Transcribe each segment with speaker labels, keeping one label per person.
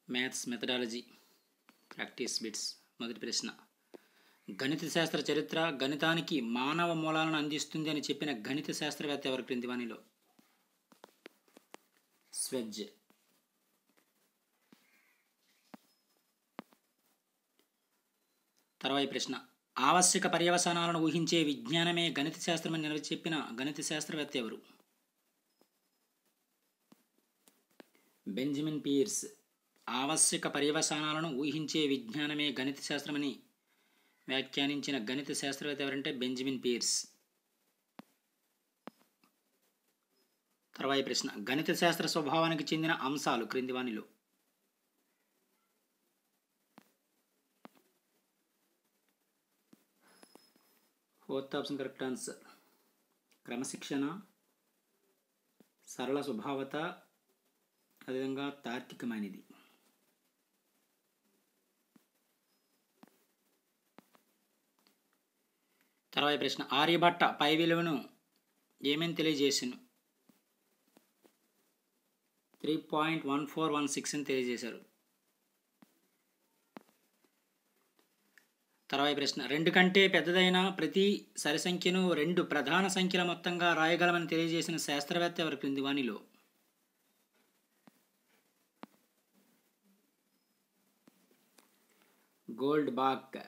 Speaker 1: Maths methodology practice bits. మొదటి ప్రశ్న, గణిత శాస్త్ర చరిత్ర గణితానికి మానవ మూలాలను అందిస్తుంది అని చెప్పిన గణిత శాస్త్రవేత్త ఎవరు క్రింది వానిలో? స్వెడ్జ్. తర్వాయి ప్రశ్న, ఆవశ్యక పర్యవసానాలను ఊహించే విజ్ఞానమే గణిత శాస్త్రమని చెప్పిన గణిత శాస్త్రవేత్త ఎవరు? Benjamin peers. ఆవశ్యక పర్యవసానాలను ఊహించే విజ్ఞానమే గణిత శాస్త్రమని వ్యాఖ్యానించిన గణిత శాస్త్రవేత్త ఎవరంటే బెంజమిన్ పీర్స్. తర్వాయి ప్రశ్న, గణిత శాస్త్ర స్వభావానికి చెందిన అంశాలు క్రింది వానిలో? Fourth option correct answer. క్రమశిక్షణ, సరళ స్వభావత, అదేవిధంగా తార్కికమైనది. తర్వాయి ప్రశ్న, ఆర్యభట్ట పై విలువను ఏమని తెలియజేసాను? 3.1416 అని తెలియజేశారు. తర్వాయి ప్రశ్న, 2 కంటే పెద్దదైన ప్రతి సరి సంఖ్యను 2 ప్రధాన సంఖ్యల మొత్తంగా రాయగలమని తెలియజేసిన శాస్త్రవేత్త ఎవరు క్రింది వానిలో? Goldbach.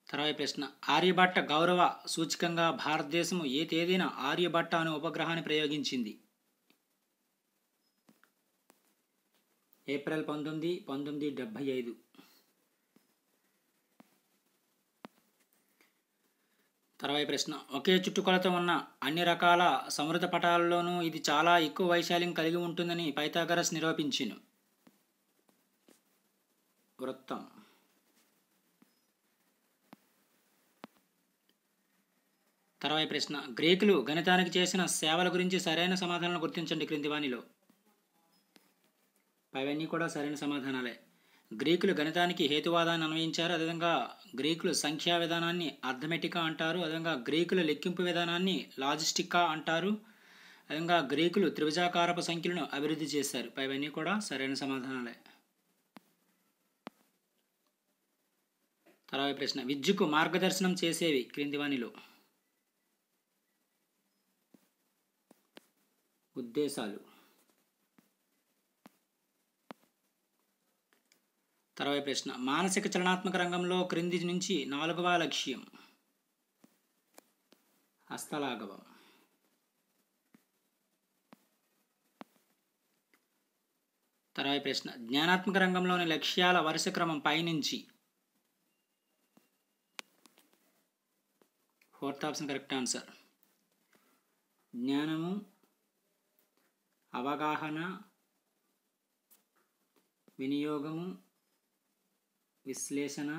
Speaker 1: తర్వాయి ప్రశ్న, ఆర్యభట్ట గౌరవ సూచకంగా భారతదేశం ఏ తేదీన ఆర్యభట్ట అనే ఉపగ్రహాన్ని ప్రయోగించింది? ఏప్రిల్ 19, 1975. తర్వాయి ప్రశ్న, ఒకే చుట్టుకొలత ఉన్న అన్ని రకాల సమృద్ధ పటాలలోనూ ఇది చాలా ఎక్కువ వైశాల్యం కలిగి ఉంటుందని పైథాగరస్ నిరూపించెను. వృత్తం. తర్వాయి ప్రశ్న, గ్రీకులు గణితానికి చేసిన సేవల గురించి సరైన సమాధానాలను గుర్తించండి క్రింది వానిలో? పైవన్నీ కూడా సరైన సమాధానాలే. గ్రీకులు గణితానికి హేతువాదాన్ని అన్వయించారు. అదేవిధంగా గ్రీకులు సంఖ్యా విధానాన్ని అర్థమెటికా అంటారు. అదేవిధంగా గ్రీకుల లెక్కింపు విధానాన్ని లాజిస్టికా అంటారు. అదేవిధంగా గ్రీకులు త్రిభుజాకారపు సంఖ్యలను అభివృద్ధి చేశారు. పైవన్నీ కూడా సరైన సమాధానాలే. తర్వాయి ప్రశ్న, విద్యకు మార్గదర్శనం చేసేవి క్రింది వానిలో? ఉద్దేశాలు. తర్వాయి ప్రశ్న, మానసిక చలనాత్మక రంగంలో క్రింది నుంచి 4వ లక్ష్యం? హస్తలాఘవం. తర్వాయి ప్రశ్న, జ్ఞానాత్మక రంగంలోని లక్ష్యాల వరుస క్రమం పైనుంచి? Fourth option correct answer. జ్ఞానము, అవగాహన, వినియోగము, విశ్లేషణ,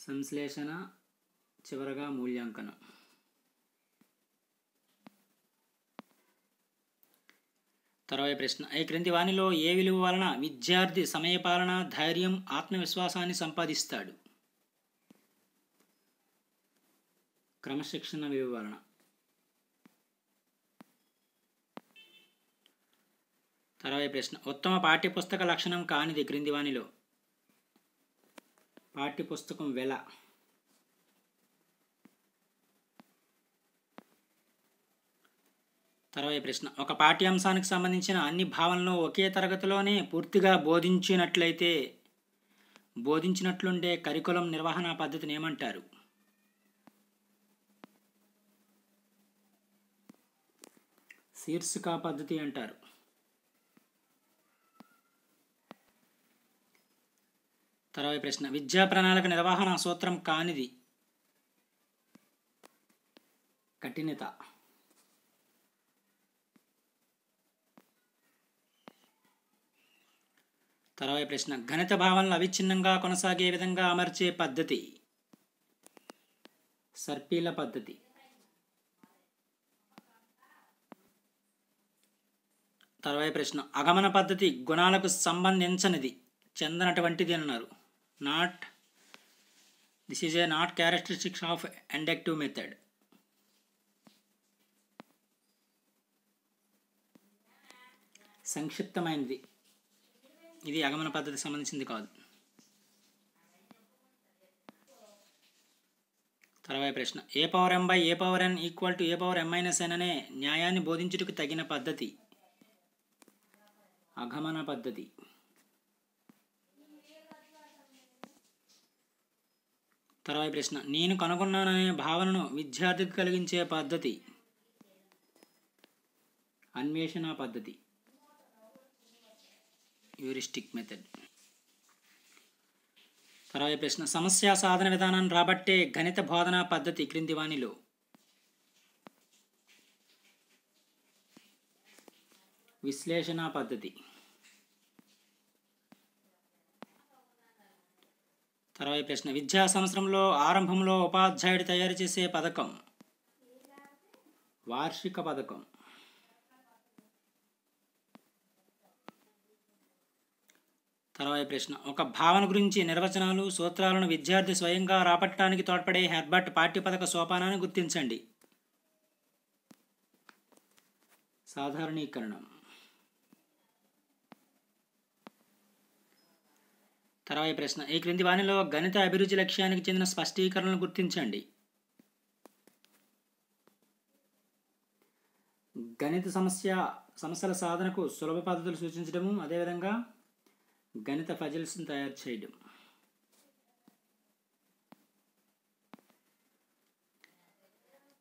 Speaker 1: సంశ్లేషణ, చివరగా మూల్యాంకనం. తర్వాయి ప్రశ్న, ఈ క్రింది వానిలో ఏ విలువ వలన విద్యార్థి సమయపాలన, ధైర్యం, ఆత్మవిశ్వాసాన్ని సంపాదిస్తాడు? క్రమశిక్షణ విలువ వలన. తర్వాయి ప్రశ్న, ఉత్తమ పాఠ్యపుస్తక లక్షణం కానిది క్రింది వానిలో? పాఠ్యపుస్తకం వెల. తర్వాయి ప్రశ్న, ఒక పాఠ్యాంశానికి సంబంధించిన అన్ని భావనలు ఒకే తరగతిలోనే పూర్తిగా బోధించినట్లుండే కరికులం నిర్వహణ పద్ధతిని ఏమంటారు? శీర్షికా పద్ధతి అంటారు. తర్వాయి ప్రశ్న, విద్యా ప్రణాళిక నిర్వహణ సూత్రం కానిది? కఠినత. తర్వాయి ప్రశ్న, గణిత భావనలు అవిచ్ఛిన్నంగా కొనసాగే విధంగా అమర్చే పద్ధతి? సర్పీల పద్ధతి. తర్వాయి ప్రశ్న, అగమన పద్ధతి గుణాలకు సంబంధించనిది, చెందనటువంటిది అన్నారు. This is a not characteristics of inductive method. సంక్షిప్తమైనది. ఇది ఆగమన పద్ధతికి సంబంధించింది కాదు. తర్వాత ప్రశ్న, a/m/a/n = a/m-n అనే న్యాయాన్ని బోధించుటకు తగిన పద్ధతి ఆగమన పద్ధతి. తర్వాత ప్రశ్న, నేను కనుగొన్నాననే భావనను విద్యార్థికి కలిగించే పద్ధతి అన్వేషణ పద్ధతి, హ్యూరిస్టిక్ మెథడ్. తర్వాత ప్రశ్న, సమస్య సాధన విధానాన్ని రాబట్టే గణిత బోధనా పద్ధతి క్రింది వానిలో విశ్లేషణ పద్ధతి. తర్వాత ప్రశ్న, విద్యా సంవత్సరంలో ఆరంభంలో ఉపాధ్యాయుడు తయారు చేసే పథకం వార్షిక పథకం. తర్వాత ప్రశ్న, ఒక భావన గురించి నిర్వచనాలు సూత్రాలను విద్యార్థి స్వయంగా రాబట్టడానికి తోడ్పడే హెర్బర్ట్ పాఠ్యపథక సోపానాన్ని గుర్తించండి. సాధారణీకరణం. తర్వాత ప్రశ్న, ఈ క్రింది వానిలో గణిత అభిరుచి లక్ష్యానికి చెందిన స్పష్టీకరణలను గుర్తించండి. గణిత సమస్యల సాధనకు సులభ పద్ధతులు సూచించడము, అదేవిధంగా గణిత పజిల్స్ను తయారు చేయడం.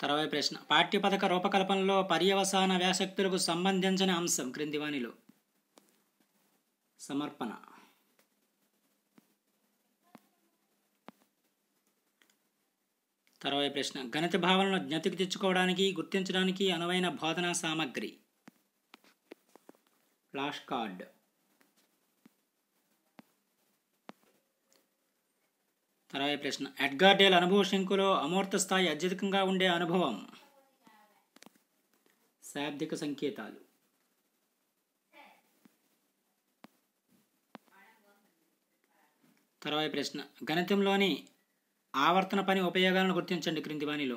Speaker 1: తర్వాత ప్రశ్న, పాఠ్యపథక రూపకల్పనలో పర్యవసాన వ్యాసక్తులకు సంబంధించిన అంశం క్రింది వానిలో సమర్పణ. తర్వాత ప్రశ్న, గణిత భావనను జ్ఞప్తికి తెచ్చుకోవడానికి గుర్తించడానికి అనువైన బోధనా సామగ్రి ఫ్లాష్ కార్డ్. తర్వాత ప్రశ్న, ఎడ్గార్ డేల్ అనుభవ శంకులో అమూర్త స్థాయి అత్యధికంగా ఉండే అనుభవం శాబ్దిక సంకేతాలు. తర్వాత ప్రశ్న, గణితంలోని ఆవర్తన పని ఉపయోగాలను గుర్తించండి క్రింది వానిలో.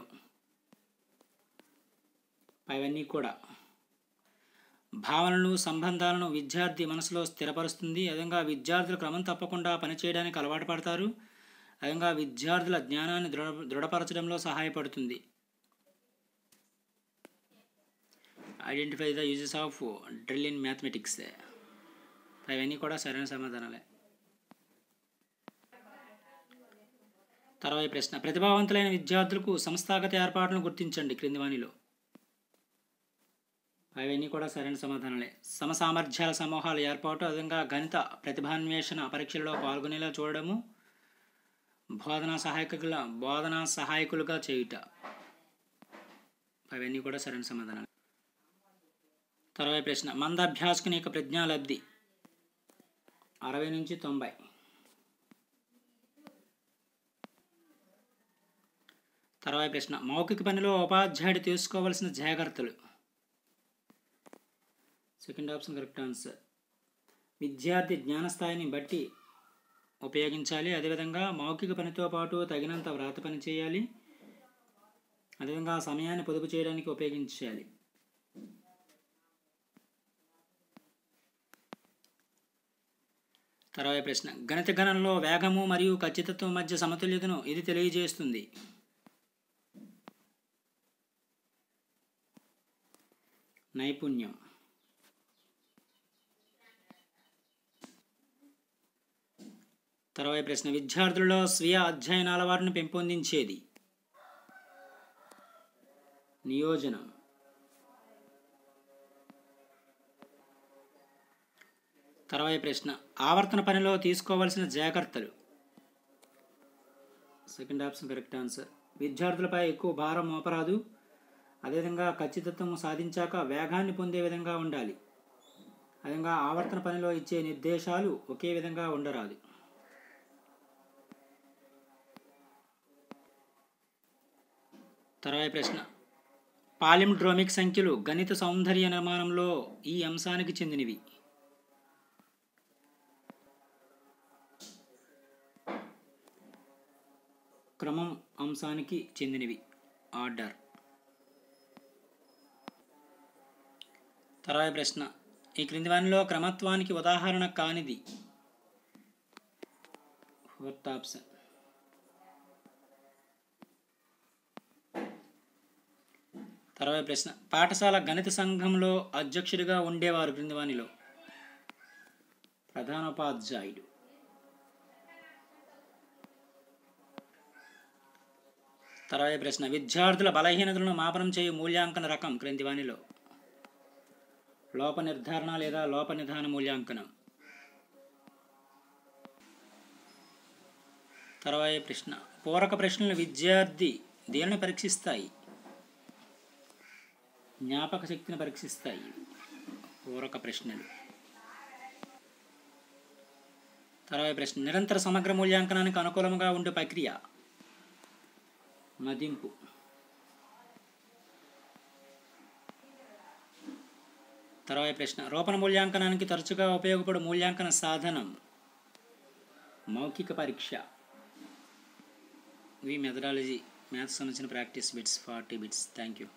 Speaker 1: అవన్నీ కూడా భావనలు సంబంధాలను విద్యార్థి మనసులో స్థిరపరుస్తుంది. అదేవిధంగా విద్యార్థులు క్రమం తప్పకుండా పనిచేయడానికి అలవాటు పడతారు. అదేవిధంగా విద్యార్థుల జ్ఞానాన్ని దృఢపరచడంలో సహాయపడుతుంది. Identify the uses of drill in mathematics. అవన్నీ కూడా సరైన సమాధానాలే. తర్వాత ప్రశ్న, ప్రతిభావంతులైన విద్యార్థులకు సంస్థాగత ఏర్పాట్లను గుర్తించండి క్రింది వానిలో. అవన్నీ కూడా సరైన సమాధానాలే. సమసామర్థ్యాల సమూహాల ఏర్పాటు, అదేవిధంగా గణిత ప్రతిభాన్వేషణ పరీక్షల్లో పాల్గొనేలా చూడడము, బోధనా సహాయకులుగా చేయుట. అవన్నీ కూడా సరైన సమాధానాలు. తర్వాత ప్రశ్న, మంద అభ్యాసకుని యొక్క ప్రజ్ఞాలబ్ధి 60 నుంచి 90. తర్వాత ప్రశ్న, మౌఖిక పనిలో ఉపాధ్యాయుడు తీసుకోవలసిన జాగ్రత్తలు. Second option correct answer. విద్యార్థి జ్ఞానస్థాయిని బట్టి ఉపయోగించాలి. అదేవిధంగా మౌఖిక పనితో పాటు తగినంత వ్రాత పని చేయాలి. అదేవిధంగా సమయాన్ని పొదుపు చేయడానికి ఉపయోగించాలి. తర్వాత ప్రశ్న, గణిత గణనలో వేగము మరియు ఖచ్చితత్వం మధ్య సమతుల్యతను ఇది తెలియజేస్తుంది. నైపుణ్యం. తర్వాత ప్రశ్న, విద్యార్థులలో స్వీయ అధ్యయన అలవాటును పెంపొందించేది. నియోజనం. తర్వాత ప్రశ్న, ఆవర్తన పనిలో తీసుకోవలసిన జాగ్రత్తలు. Second option correct answer. విద్యార్థులపై ఎక్కువ భారం మోపరాదు. అదేవిధంగా ఖచ్చితత్వం సాధించాక వేగాన్ని పొందే విధంగా ఉండాలి. అదేవిధంగా ఆవర్తన పనిలో ఇచ్చే నిర్దేశాలు ఒకే విధంగా ఉండరాదు. తర్వాత ప్రశ్న, పాలిండ్రోమిక్ సంఖ్యలు గణిత సౌందర్య నిర్మాణంలో ఈ అంశానికి చెందినవి. క్రమం అంశానికి చెందినవి. ఆర్డర్. తర్వాత ప్రశ్న, ఈ క్రింది వానిలో క్రమత్వానికి ఉదాహరణ కానిది? Fourth option. తర్వాత ప్రశ్న, పాఠశాల గణిత సంఘంలో అధ్యక్షుడిగా ఉండేవారు క్రింది వానిలో? ప్రధానోపాధ్యాయుడు. తర్వాత ప్రశ్న, విద్యార్థుల బలహీనతలను మాపనం చేయు మూల్యాంకన రకం క్రింది వానిలో? లోప నిర్ధారణ లేదా లోప నిధాన మూల్యాంకనం. తర్వాత ప్రశ్న, పూరక ప్రశ్నలు విద్యార్థి దేనిని పరీక్షిస్తాయి? జ్ఞాపక శక్తిని పరీక్షిస్తాయి పూరక ప్రశ్నలు. తర్వాత ప్రశ్న, నిరంతర సమగ్ర మూల్యాంకనానికి అనుకూలంగా ఉండే ప్రక్రియ? మదింపు. తర్వాత ప్రశ్న, రూపణ మూల్యాంకనానికి తరచుగా ఉపయోగపడే మూల్యాంకన సాధనం? మౌఖిక పరీక్ష. ఇవి మెథడాలజీ మ్యాథ్స్ సంబంధించిన practice bits 40 bits. Thank you.